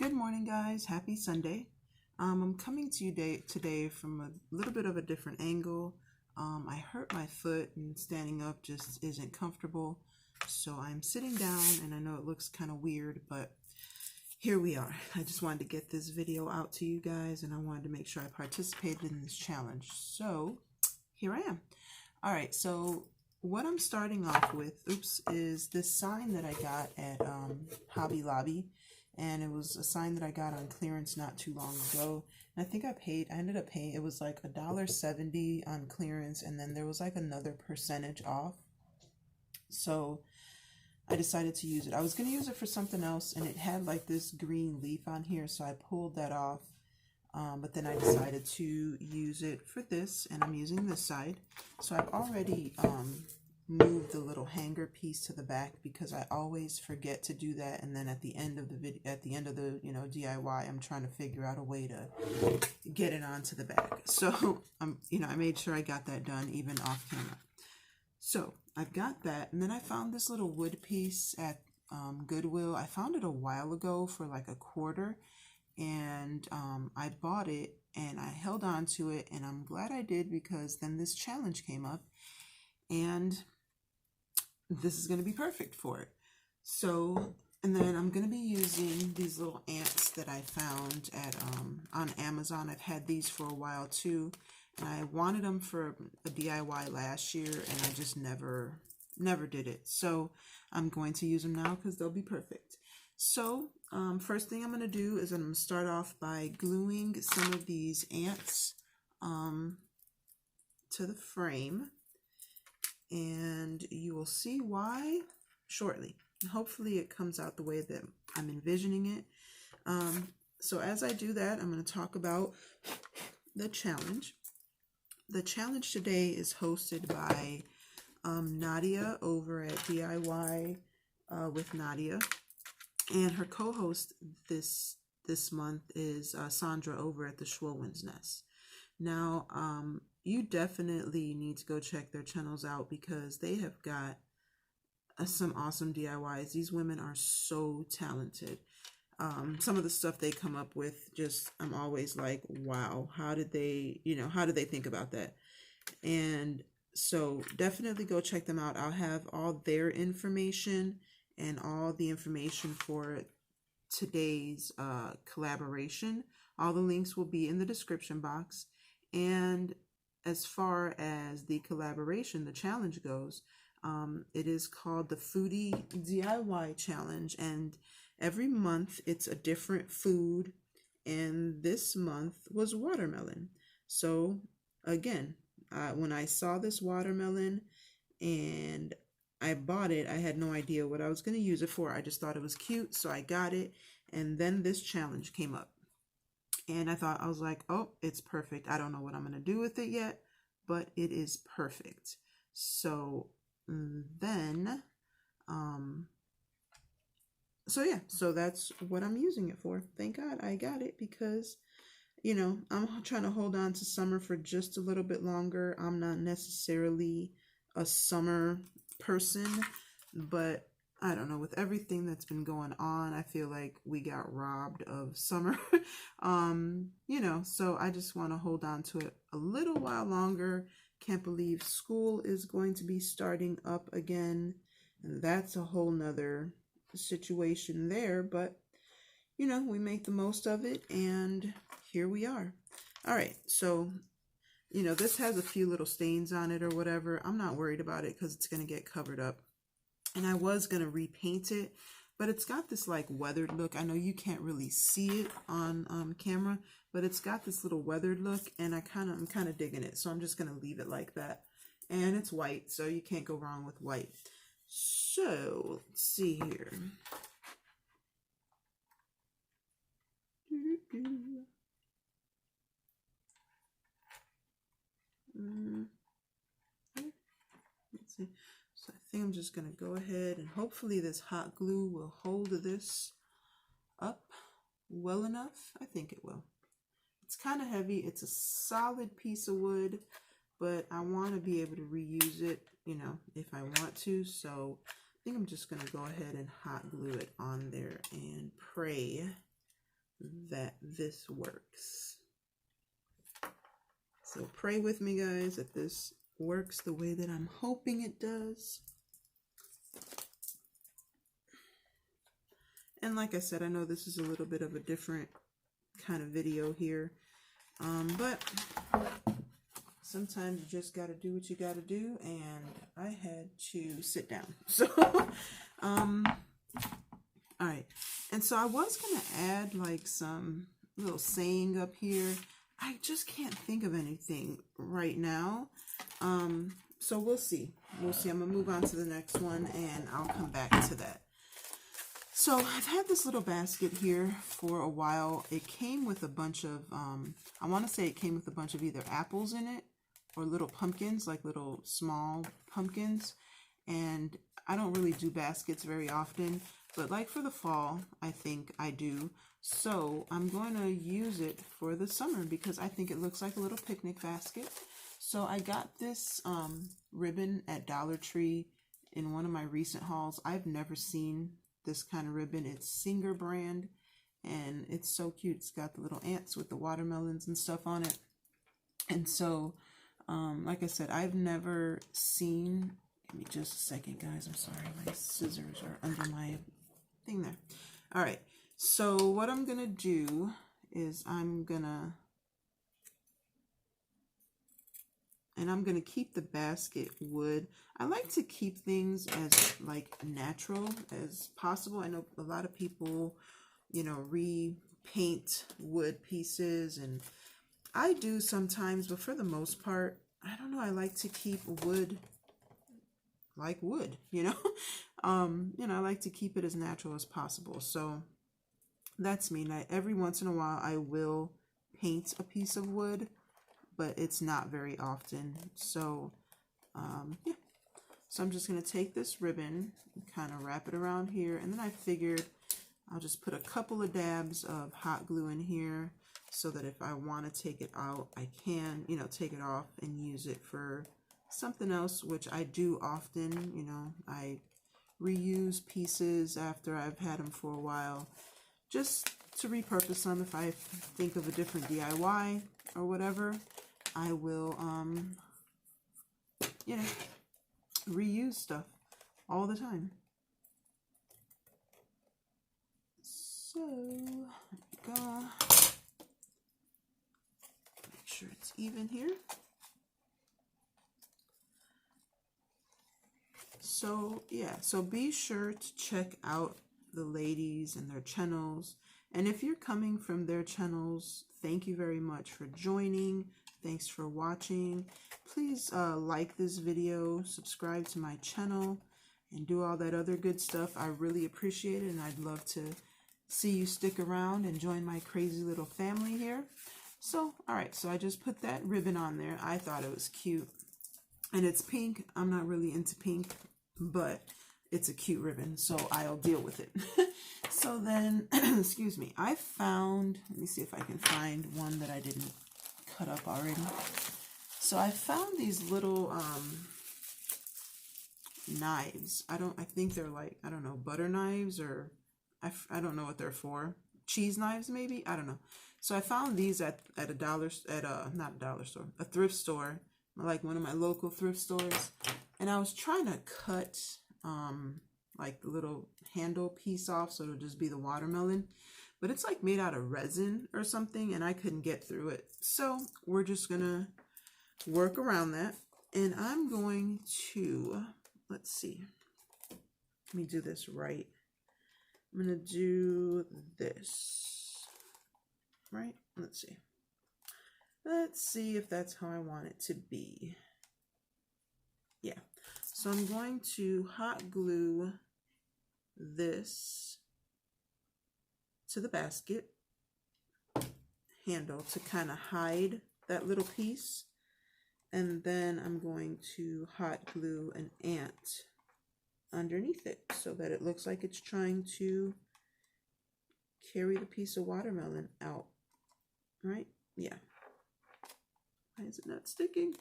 Good morning, guys. Happy Sunday. I'm coming to you today from a little bit of a different angle. I hurt my foot and standing up just isn't comfortable. So I'm sitting down and I know it looks kind of weird, but here we are. I just wanted to get this video out to you guys and I wanted to make sure I participated in this challenge. So here I am. All right, so what I'm starting off with, is this sign that I got at Hobby Lobby. And it was a sign that I got on clearance not too long ago. And I think I ended up paying, it was like $1.70 on clearance, and then there was like another percentage off. So I decided to use it. I was going to use it for something else, and it had like this green leaf on here, so I pulled that off. But then I decided to use it for this, and I'm using this side. So I've already move the little hanger piece to the back because I always forget to do that, and then at the end of the video, DIY, I'm trying to figure out a way to get it onto the back. So I made sure I got that done even off camera. So I've got that, and then I found this little wood piece at Goodwill. I found it a while ago for like $1.25, and I bought it and I held on to it, and I'm glad I did because then this challenge came up and this is going to be perfect for it. So, and then I'm going to be using these little ants that I found at on Amazon. I've had these for a while too, and I wanted them for a DIY last year, and I just never did it. So I'm going to use them now because they'll be perfect. So first thing I'm going to do is I'm going to start off by gluing some of these ants to the frame. And you will see why shortly. Hopefully it comes out the way that I'm envisioning it. So as I do that, I'm going to talk about the challenge. The challenge today is hosted by Nadia over at DIY with Nadia. And her co-host this month is Sandra over at the Schwowin's Nest. Now, you definitely need to go check their channels out because they have got some awesome DIYs. These women are so talented. Some of the stuff they come up with, I'm always like, wow, how did they think about that? And so definitely go check them out. I'll have all their information and all the information for today's collaboration. All the links will be in the description box. And as far as the collaboration, the challenge goes, it is called the Foodie DIY Challenge, and every month it's a different food, and this month was watermelon. So again, when I saw this watermelon and I bought it, I had no idea what I was going to use it for. I just thought it was cute, so I got it, and then this challenge came up. And I was like, oh, it's perfect. I don't know what I'm going to do with it yet, but it is perfect. So then, so that's what I'm using it for. Thank God I got it because, I'm trying to hold on to summer for just a little bit longer. I'm not necessarily a summer person, but I don't know, with everything that's been going on, I feel like we got robbed of summer. So I just want to hold on to it a little while longer. Can't believe school is going to be starting up again. And that's a whole nother situation there, but we make the most of it, and here we are. All right, so this has a few little stains on it or whatever. I'm not worried about it because it's going to get covered up. And I was going to repaint it, but it's got this like weathered look. I know you can't really see it on camera, but it's got this little weathered look, and I'm kind of digging it. So I'm just going to leave it like that. And it's white, so you can't go wrong with white. So let's see here. Let's see. So I think I'm just going to go ahead and hopefully this hot glue will hold this up well enough. I think it will. It's kind of heavy. It's a solid piece of wood, but I want to be able to reuse it, if I want to. So I think I'm just going to go ahead and hot glue it on there and pray that this works. So pray with me, guys, that this works the way that I'm hoping it does. And like I said, I know this is a little bit of a different kind of video here, but sometimes you just got to do what you got to do, and I had to sit down. So, all right. And so I was going to add like some little saying up here. I just can't think of anything right now. So we'll see. We'll see. I'm going to move on to the next one, and I'll come back to that. So I've had this little basket here for a while. It came with a bunch of, I want to say it came with a bunch of either apples in it or little pumpkins, like little small pumpkins. And I don't really do baskets very often, but like for the fall, I think I do. So I'm going to use it for the summer because I think it looks like a little picnic basket. So I got this ribbon at Dollar Tree in one of my recent hauls. I've never seen this kind of ribbon. It's Singer brand, and it's so cute. It's got the little ants with the watermelons and stuff on it. And so, like I said, I've never seen, give me just a second, guys. I'm sorry, my scissors are under my thing there. All right, so what I'm gonna do is I'm gonna keep the basket wood. I like to keep things as like natural as possible. I know a lot of people, you know, repaint wood pieces, and I do sometimes, but for the most part, I don't know, I like to keep wood like wood, you know? I like to keep it as natural as possible. So that's me. Now, every once in a while, I will paint a piece of wood, but it's not very often. So, yeah. So I'm just going to take this ribbon and kind of wrap it around here. And then I figured I'll just put a couple of dabs of hot glue in here so that if I want to take it out, I can, you know, take it off and use it for something else, which I do often. You know, I reuse pieces after I've had them for a while, just to repurpose them. If I think of a different DIY or whatever, I will, you know, reuse stuff all the time. So, there we go. Make sure it's even here. So, yeah, so be sure to check out the ladies and their channels. And if you're coming from their channels, thank you very much for joining. Thanks for watching. Please like this video, subscribe to my channel, and do all that other good stuff. I really appreciate it, and I'd love to see you stick around and join my crazy little family here. So, all right, so I just put that ribbon on there. I thought it was cute, and it's pink. I'm not really into pink, but it's a cute ribbon, so I'll deal with it. So then, excuse me, I found, let me see if I can find one that I didn't cut up already. So I found these little knives. I think they're like, I don't know, butter knives, or I don't know what they're for. Cheese knives maybe? I don't know. So I found these at a not a dollar store, a thrift store, like one of my local thrift stores. And I was trying to cut like the little handle piece off so it'll just be the watermelon, but it's like made out of resin or something, and I couldn't get through it. So we're just gonna work around that, and I'm going to, let's see, let me do this right. I'm gonna do this right. Let's see if that's how I want it to be. Yeah, so I'm going to hot glue this to the basket handle to kind of hide that little piece, and then I'm going to hot glue an ant underneath it so that it looks like it's trying to carry the piece of watermelon out, right? Yeah. Why is it not sticking?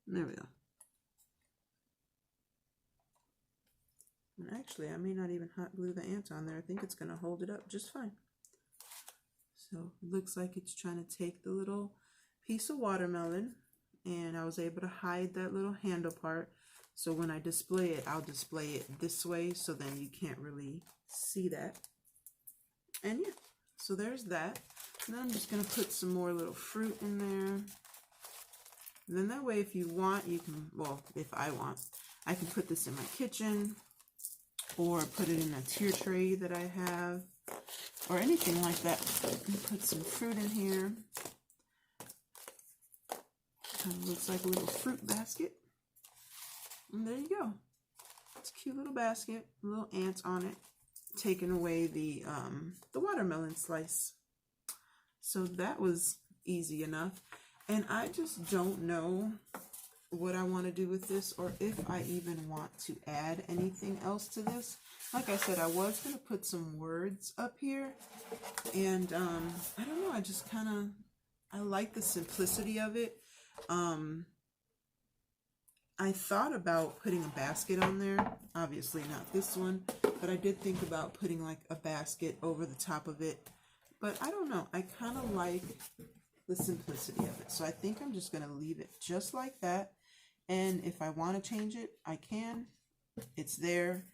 There we go. And actually, I may not even hot glue the ant on there. I think it's going to hold it up just fine. So it looks like it's trying to take the little piece of watermelon, and I was able to hide that little handle part. So when I display it, I'll display it this way, so then you can't really see that. And yeah, so there's that. And then I'm just going to put some more little fruit in there. And then that way, if you want, you can, well, if I want, I can put this in my kitchen or put it in a tier tray that I have or anything like that. And put some fruit in here. Kind of looks like a little fruit basket. And there you go. It's a cute little basket, little ants on it, taking away the watermelon slice. So that was easy enough. And I just don't know what I want to do with this, or if I even want to add anything else to this. Like I said, I was going to put some words up here, and I don't know, I just kind of, I like the simplicity of it. I thought about putting a basket on there, obviously not this one, but I did think about putting like a basket over the top of it. But I don't know, I kind of like the simplicity of it. So I think I'm just going to leave it just like that. And if I want to change it, I can. It's there.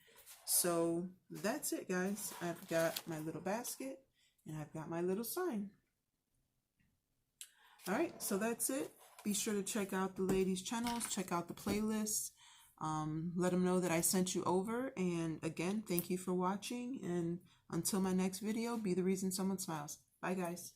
So that's it, guys. I've got my little basket and I've got my little sign. All right, so that's it. Be sure to check out the ladies' channels, check out the playlists. Let them know that I sent you over. And again, thank you for watching. And until my next video, be the reason someone smiles. Bye, guys.